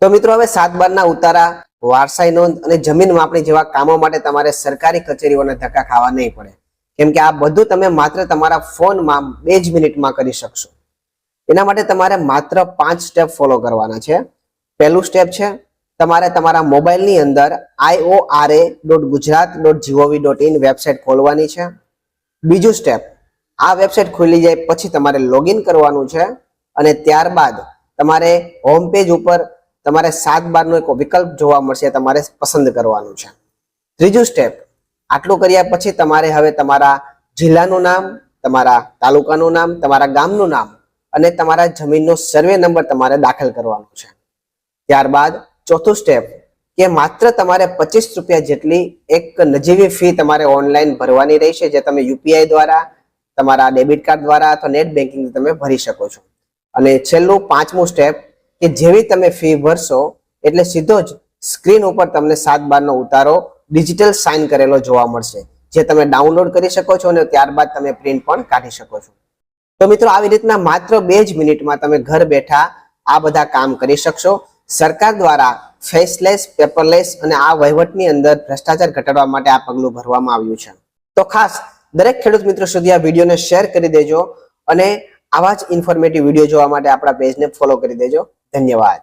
તો મિત્રો હવે 7/12 ઉતારા, વારસાઈ નોંધ અને જમીન માપણી જેવા કામો માટે તમારે સરકારી કચેરીઓને ધક્કા ખાવા નહીં પડે, કેમ કે આ બધું તમે માત્ર તમારા ફોનમાં 2 જ મિનિટમાં કરી શકશો। એના માટે તમારે માત્ર 5 સ્ટેપ ફોલો કરવાના છે। પહેલું સ્ટેપ છે તમારે તમારા મોબાઈલની અંદર iora.gujarat.gov.in વેબસાઇટ ખોલવાની છે। બીજું સ્ટેપ, આ વેબસાઇટ ખુલી જાય પછી તમારે લોગિન કરવાનું છે અને ત્યારબાદ તમારે હોમ પેજ ઉપર તમારે 7/12 નો એક વિકલ્પ જોવા મળશે, તમારે પસંદ કરવાનું છે। ત્રીજું સ્ટેપ, આટલું કર્યા પછી તમારે હવે તમારા જિલ્લાનું નામ, તમારા તાલુકાનું નામ, તમારા ગામનું નામ અને તમારા જમીનનો સર્વે નંબર તમારે દાખલ કરવાનો છે। ત્યારબાદ ચોથું સ્ટેપ કે માત્ર તમારે 25 રૂપિયા જેટલી એક નજીવી ફી તમારે ઓનલાઈન ભરવાની રહેશે, જે તમે યુપીઆઈ દ્વારા, તમારા ડેબિટ કાર્ડ દ્વારા અથવા નેટ બેન્કિંગ તમે ભરી શકો છો। અને છેલ્લું 5મું સ્ટેપ કે જેવી તમે ફી ભરશો એટલે સીધો જ સ્ક્રીન ઉપર તમને 7/12 નો ઉતારો ડિજિટલ સાઇન કરેલો જોવા મળશે, જે તમે ડાઉનલોડ કરી શકો છો અને ત્યારબાદ તમે પ્રિન્ટ પણ કાઢી શકો છો। તો મિત્રો આવી રીતના માત્ર 2 જ મિનિટમાં તમે ઘર બેઠા આ બધા કામ કરી શકશો। સરકાર દ્વારા ફેસલેસ, પેપરલેસ અને આ વહીવટની અંદર ભ્રષ્ટાચાર ઘટાડવા માટે આ પગલું ભરવામાં આવ્યું છે। તો ખાસ દરેક ખેડૂત મિત્રો સુધી આ વિડીયોને શેર કરી દેજો અને આવા જ ઇન્ફોર્મેટિવ વિડીયો જોવા માટે આપણા પેજને ફોલો કરી દેજો। ધન્યવાદ।